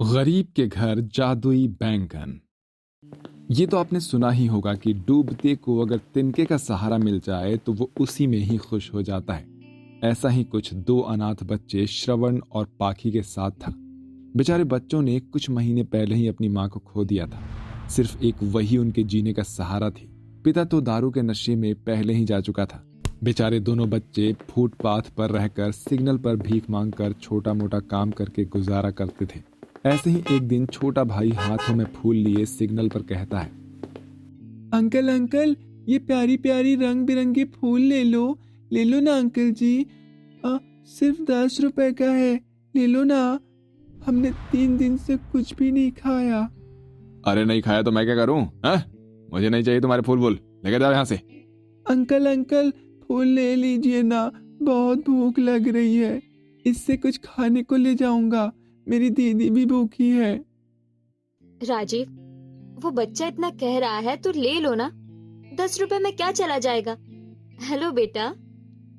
गरीब के घर जादुई बैंगन। ये तो आपने सुना ही होगा कि डूबते को अगर तिनके का सहारा मिल जाए तो वो उसी में ही खुश हो जाता है। ऐसा ही कुछ दो अनाथ बच्चे श्रवण और पाखी के साथ था। बेचारे बच्चों ने कुछ महीने पहले ही अपनी माँ को खो दिया था। सिर्फ एक वही उनके जीने का सहारा थी। पिता तो दारू के नशे में पहले ही जा चुका था। बेचारे दोनों बच्चे फुटपाथ पर रहकर सिग्नल पर भीख मांगकर छोटा मोटा काम करके गुजारा करते थे। ऐसे ही एक दिन छोटा भाई हाथों में फूल लिए सिग्नल पर कहता है, अंकल अंकल, ये प्यारी प्यारी रंग बिरंगे फूल ले लो ना अंकल जी। सिर्फ 10 रुपए का है, ले लो ना। हमने 3 दिन से कुछ भी नहीं खाया। अरे नहीं खाया तो मैं क्या करूं? मुझे नहीं चाहिए तुम्हारे फूल वूल, लेकर जाओ यहाँ से। अंकल अंकल, फूल ले लीजिए ना, बहुत भूख लग रही है। इससे कुछ खाने को ले जाऊंगा, मेरी दीदी भी भूखी है। राजीव, वो बच्चा इतना कह रहा है तो ले लो ना, 10 रुपए में क्या चला जाएगा। हेलो बेटा,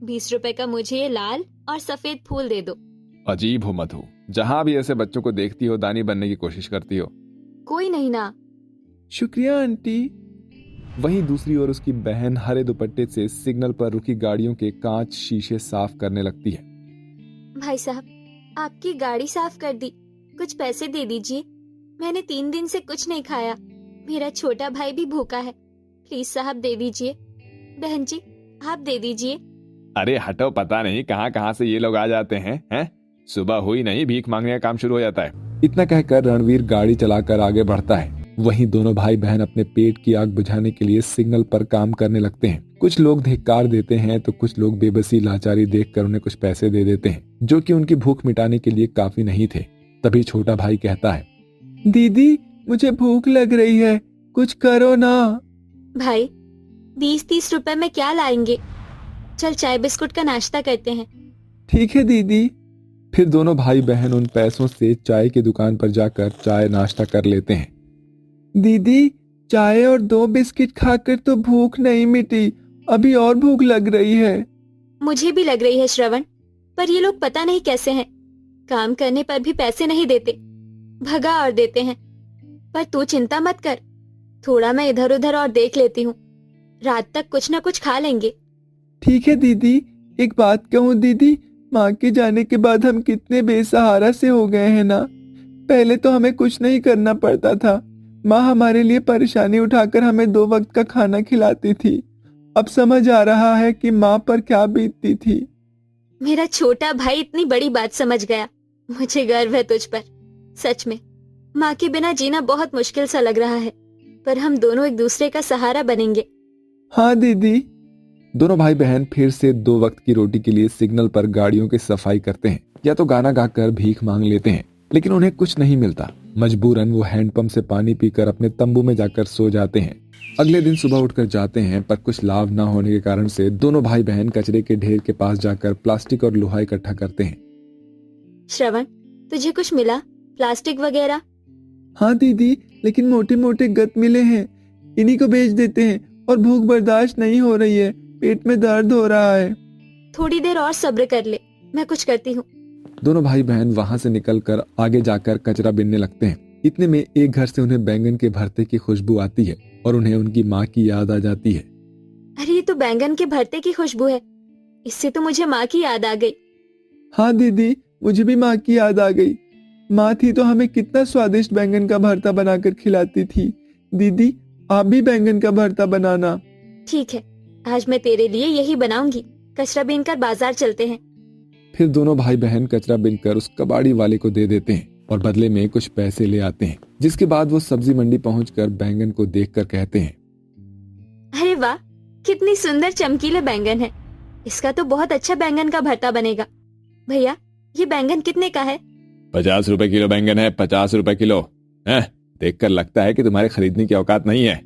20 रुपए का मुझे ये लाल और सफेद फूल दे दो। अजीब हो मधु, जहाँ भी ऐसे बच्चों को देखती हो दानी बनने की कोशिश करती हो। कोई नहीं ना। शुक्रिया आंटी। वहीं दूसरी ओर उसकी बहन हरे दुपट्टे से सिग्नल पर रुकी गाड़ियों के कांच शीशे साफ करने लगती है। भाई साहब, आपकी गाड़ी साफ कर दी, कुछ पैसे दे दीजिए। मैंने 3 दिन से कुछ नहीं खाया, मेरा छोटा भाई भी भूखा है। प्लीज साहब दे दीजिए। बहन जी, आप दे दीजिए। अरे हटो, पता नहीं कहाँ कहाँ से ये लोग आ जाते हैं। सुबह हुई नहीं भीख मांगने का काम शुरू हो जाता है। इतना कहकर रणवीर गाड़ी चलाकर आगे बढ़ता है। वहीं दोनों भाई बहन अपने पेट की आग बुझाने के लिए सिग्नल पर काम करने लगते हैं। कुछ लोग धिक्कार देते हैं तो कुछ लोग बेबसी लाचारी देखकर उन्हें कुछ पैसे दे देते हैं, जो कि उनकी भूख मिटाने के लिए काफी नहीं थे। तभी छोटा भाई कहता है, दीदी मुझे भूख लग रही है, कुछ करो ना। भाई, 20-30 रुपए में क्या लाएंगे? चल चाय बिस्कुट का नाश्ता करते हैं। ठीक है दीदी। फिर दोनों भाई बहन उन पैसों से चाय की दुकान पर जाकर चाय नाश्ता कर लेते हैं। दीदी, चाय और 2 बिस्किट खाकर तो भूख नहीं मिटी, अभी और भूख लग रही है। मुझे भी लग रही है श्रवण, पर ये लोग पता नहीं कैसे हैं, काम करने पर भी पैसे नहीं देते, भगा और देते हैं। पर तू चिंता मत कर, थोड़ा मैं इधर उधर और देख लेती हूँ, रात तक कुछ ना कुछ खा लेंगे। ठीक है दीदी। एक बात कहूँ दीदी, माँ के जाने के बाद हम कितने बेसहारा से हो गए हैं ना। पहले तो हमें कुछ नहीं करना पड़ता था, माँ हमारे लिए परेशानी उठाकर हमें 2 वक्त का खाना खिलाती थी। अब समझ आ रहा है कि माँ पर क्या बीतती थी। मेरा छोटा भाई इतनी बड़ी बात समझ गया, मुझे गर्व है तुझ पर। सच में माँ के बिना जीना बहुत मुश्किल सा लग रहा है, पर हम दोनों एक दूसरे का सहारा बनेंगे। हाँ दीदी। दोनों भाई बहन फिर से 2 वक्त की रोटी के लिए सिग्नल पर गाड़ियों की सफाई करते हैं या तो गाना गाकर भीख मांग लेते हैं, लेकिन उन्हें कुछ नहीं मिलता। मजबूरन वो हैंडपंप से पानी पीकर अपने तंबू में जाकर सो जाते हैं। अगले दिन सुबह उठकर जाते हैं, पर कुछ लाभ न होने के कारण से दोनों भाई बहन कचरे के ढेर के पास जाकर प्लास्टिक और लोहा इकट्ठा करते हैं। श्रवण, तुझे कुछ मिला, प्लास्टिक वगैरह? हाँ दीदी, लेकिन मोटे मोटे गत मिले हैं, इन्हीं को बेच देते हैं। और भूख बर्दाश्त नहीं हो रही है, पेट में दर्द हो रहा है। थोड़ी देर और सब्र कर ले, मैं कुछ करती हूँ। दोनों भाई बहन वहां से निकलकर आगे जाकर कचरा बीनने लगते हैं। इतने में एक घर से उन्हें बैंगन के भरते की खुशबू आती है और उन्हें उनकी माँ की याद आ जाती है। अरे ये तो बैंगन के भरते की खुशबू है, इससे तो मुझे माँ की याद आ गई। हाँ दीदी, मुझे भी माँ की याद आ गई। माँ थी तो हमें कितना स्वादिष्ट बैंगन का भरता बनाकर खिलाती थी। दीदी, आप भी बैंगन का भरता बनाना। ठीक है, आज मैं तेरे लिए यही बनाऊंगी। कचरा बीनकर बाजार चलते हैं। फिर दोनों भाई बहन कचरा बीनकर उस कबाड़ी वाले को दे देते हैं और बदले में कुछ पैसे ले आते हैं, जिसके बाद वो सब्जी मंडी पहुंचकर बैंगन को देखकर कहते हैं, अरे वाह, कितनी सुंदर चमकीले बैंगन है, इसका तो बहुत अच्छा बैंगन का भरता बनेगा। भैया, ये बैंगन कितने का है? 50 रुपए किलो बैंगन है, 50 रुपए किलो। देखकर लगता है कि तुम्हारे खरीदने की औकात नहीं है।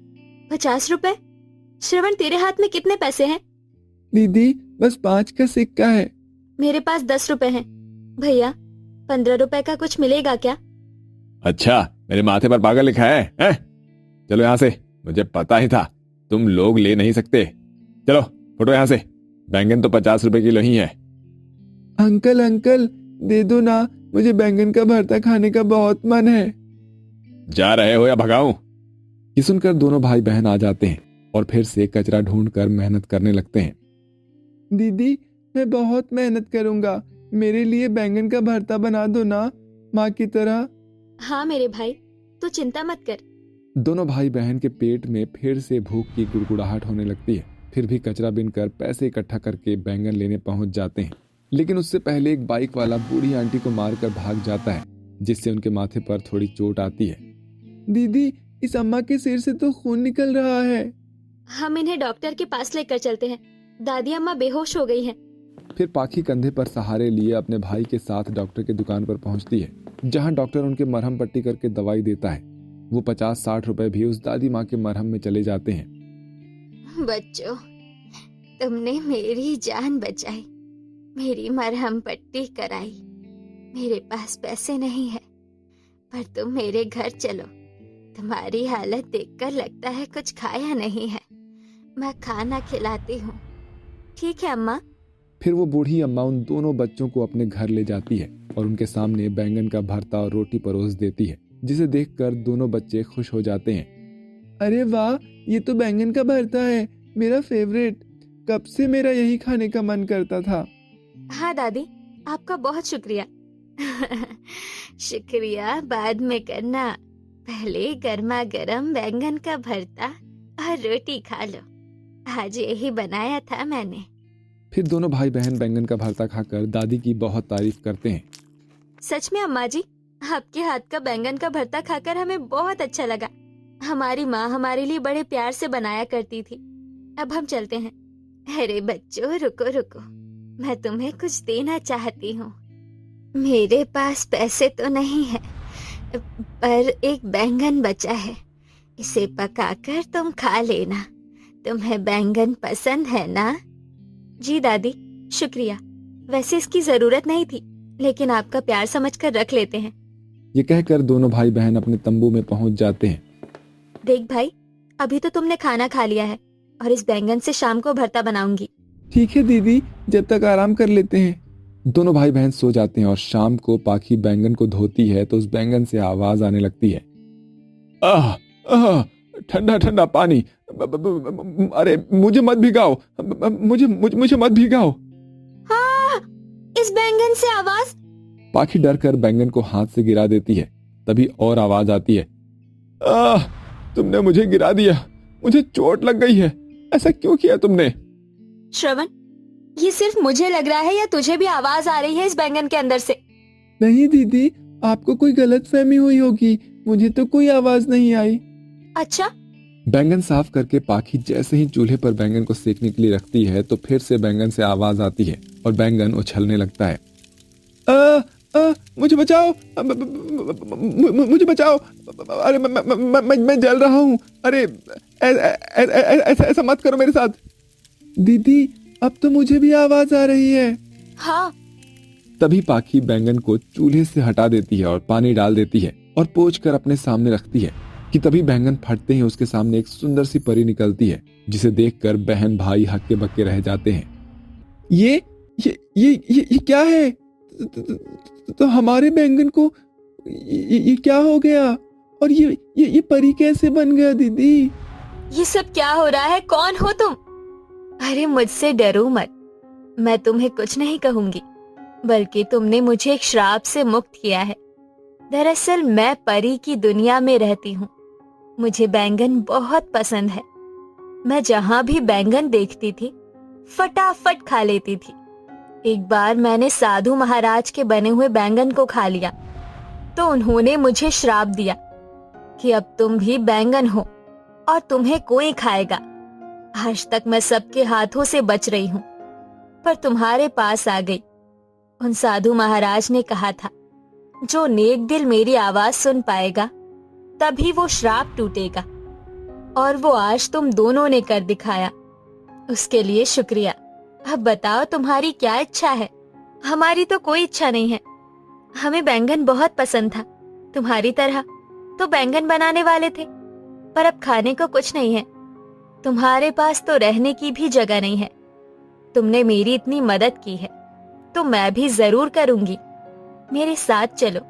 50 रुपए? श्रवण, तेरे हाथ में कितने पैसे हैं? दीदी, बस 5 का सिक्का है। मेरे पास 10 रुपए हैं। भैया, 15 रुपए का कुछ मिलेगा क्या? अच्छा, मेरे माथे पर पागल लिखा है? चलो यहाँ से, मुझे पता ही था तुम लोग ले नहीं सकते। चलो फुटो यहाँ से, बैंगन तो 50 रुपए किलो ही है। अंकल अंकल, दे दो ना, मुझे बैंगन का भरता खाने का बहुत मन है। जा रहे हो या भगाऊं? ये सुनकर दोनों भाई बहन आ जाते हैं और फिर से कचरा ढूंढकर मेहनत करने लगते हैं। दीदी, मैं बहुत मेहनत करूंगा, मेरे लिए बैंगन का भरता बना दो ना, माँ की तरह। हाँ मेरे भाई, तू चिंता मत कर। दोनों भाई बहन के पेट में फिर से भूख की गुड़गुड़ाहट होने लगती है। फिर भी कचरा बिनकर पैसे इकट्ठा करके बैंगन लेने पहुंच जाते हैं, लेकिन उससे पहले एक बाइक वाला बूढ़ी आंटी को मारकर भाग जाता है, जिससे उनके माथे पर थोड़ी चोट आती है। दीदी, इस अम्मा के सिर से तो खून निकल रहा है। हम इन्हें डॉक्टर के पास लेकर चलते हैं, दादी अम्मा बेहोश हो गई हैं। फिर पाखी कंधे पर सहारे लिए अपने भाई के साथ डॉक्टर की दुकान पर पहुंचती है, जहां डॉक्टर उनके मरहम पट्टी करके दवाई देता है। वो 50-60 रुपए भी उस दादी माँ के मरहम में चले जाते हैं। बच्चों, तुमने मेरी जान बचाई, मेरी मरहम पट्टी कराई। मेरे पास पैसे नहीं है, पर तुम मेरे घर चलो। तुम्हारी हालत देखकर लगता है कुछ खाया नहीं है, मैं खाना खिलाती हूँ। ठीक है अम्मा। फिर वो बूढ़ी अम्मा उन दोनों बच्चों को अपने घर ले जाती है और उनके सामने बैंगन का भरता और रोटी परोस देती है, जिसे देखकर दोनों बच्चे खुश हो जाते हैं। अरे वाह, ये तो बैंगन का भरता है, मेरा फेवरेट। कब से मेरा यही खाने का मन करता था। हाँ दादी, आपका बहुत शुक्रिया। शुक्रिया बाद में करना, पहले गर्मा गर्म बैंगन का भरता और रोटी खा लो। आज यही बनाया था मैंने। फिर दोनों भाई बहन बैंगन का भरता खाकर दादी की बहुत तारीफ करते हैं। सच में अम्मा जी, आपके हाथ का बैंगन का भरता खाकर हमें बहुत अच्छा लगा। हमारी माँ हमारे लिए बड़े प्यार से बनाया करती थी। अब हम चलते हैं। अरे बच्चों, रुको रुको, मैं तुम्हें कुछ देना चाहती हूँ। मेरे पास पैसे तो नहीं है, पर एक बैंगन बचा है, इसे पकाकर तुम खा लेना। तुम्हें बैंगन पसंद है ना? जी दादी, शुक्रिया। वैसे इसकी जरूरत नहीं थी, लेकिन आपका प्यार समझकर रख लेते हैं। ये कहकर दोनों भाई बहन अपने तंबू में पहुंच जाते हैं। देख भाई, अभी तो तुमने खाना खा लिया है और इस बैंगन से शाम को भरता बनाऊंगी। ठीक है दीदी, जब तक आराम कर लेते हैं। दोनों भाई बहन सो जाते हैं और शाम को पाखी बैंगन को धोती है तो उस बैंगन से आवाज आने लगती है। आह आह, ठंडा ठंडा पानी, अरे मुझे मत भिगाओ, मुझे मत भिगाओ। हाँ, इस बैंगन से आवाज। पाखी डर कर बैंगन को हाथ से गिरा देती है। तभी और आवाज आती है। आह, तुमने मुझे गिरा दिया, मुझे चोट लग गई है, ऐसा क्यों किया तुमने? श्रवण, ये सिर्फ मुझे लग रहा है या तुझे भी आवाज आ रही है इस बैंगन के अंदर से? नहीं दीदी, आपको कोई गलतफहमी हुई होगी, मुझे तो कोई आवाज नहीं आई। अच्छा। बैंगन साफ करके पाखी जैसे ही चूल्हे पर बैंगन को सेकने के लिए रखती है तो फिर से बैंगन से आवाज आती है और बैंगन उछलने लगता है। मुझे बचाओ, मुझे बचाओ, अरे मैं जल रहा हूँ, अरे ऐसा मत करो मेरे साथ। दीदी, अब तो मुझे भी आवाज आ रही है। हाँ। तभी पाखी बैंगन को चूल्हे से हटा देती है और पानी डाल देती है और पोंछ कर अपने सामने रखती है कि तभी बैंगन फटते ही उसके सामने एक सुंदर सी परी निकलती है, जिसे देखकर बहन भाई हक्के बक्के रह जाते हैं। ये क्या है? तो हमारे बैंगन को ये क्या हो गया? और ये परी कैसे बन गया दीदी? ये सब क्या हो रहा है? कौन हो तुम? अरे मुझसे डरो मत, मैं तुम्हें कुछ नहीं कहूंगी, बल्कि तुमने मुझे एक श्राप से मुक्त किया है। दरअसल मैं परी की दुनिया में रहती हूँ। मुझे बैंगन बहुत पसंद है। मैं जहाँ भी बैंगन देखती थी फटाफट खा लेती थी। एक बार मैंने साधु महाराज के बने हुए बैंगन को खा लिया तो उन्होंने मुझे श्राप दिया कि अब तुम भी बैंगन हो और तुम्हें कोई खाएगा। आज तक मैं सबके हाथों से बच रही हूँ, पर तुम्हारे पास आ गई। उन साधु महाराज ने कहा था, जो नेक दिल मेरी आवाज सुन पाएगा तभी वो श्राप टूटेगा, और वो आज तुम दोनों ने कर दिखाया। उसके लिए शुक्रिया। अब बताओ तुम्हारी क्या इच्छा है? हमारी तो कोई इच्छा नहीं है। हमें बैंगन बहुत पसंद था, तुम्हारी तरह तो बैंगन बनाने वाले थे, पर अब खाने को कुछ नहीं है। तुम्हारे पास तो रहने की भी जगह नहीं है। तुमने मेरी इतनी मदद की है तो मैं भी जरूर करूंगी। मेरे साथ चलो।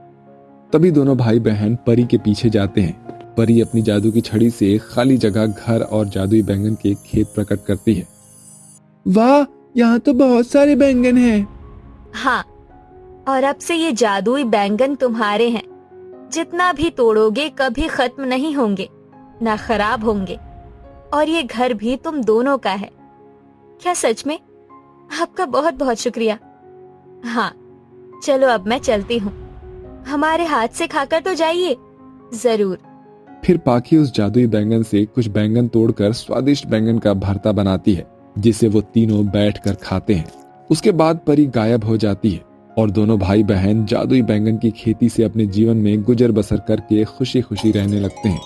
तभी दोनों भाई बहन परी के पीछे जाते हैं। परी अपनी जादू की छड़ी से खाली जगह, घर और जादुई बैंगन के खेत प्रकट करती है। वाह, यहाँ तो बहुत सारे बैंगन हैं। हाँ, और अब से ये जादुई बैंगन तुम्हारे हैं। जितना भी तोड़ोगे कभी खत्म नहीं होंगे, ना खराब होंगे। और ये घर भी तुम दोनों का है। क्या सच में? आपका बहुत बहुत शुक्रिया। हाँ, चलो अब मैं चलती हूँ। हमारे हाथ से खाकर तो जाइए जरूर। फिर पाखी उस जादुई बैंगन से कुछ बैंगन तोड़कर स्वादिष्ट बैंगन का भरता बनाती है, जिसे वो तीनों बैठकर खाते हैं। उसके बाद परी गायब हो जाती है और दोनों भाई बहन जादुई बैंगन की खेती से अपने जीवन में गुजर बसर करके खुशी खुशी रहने लगते हैं।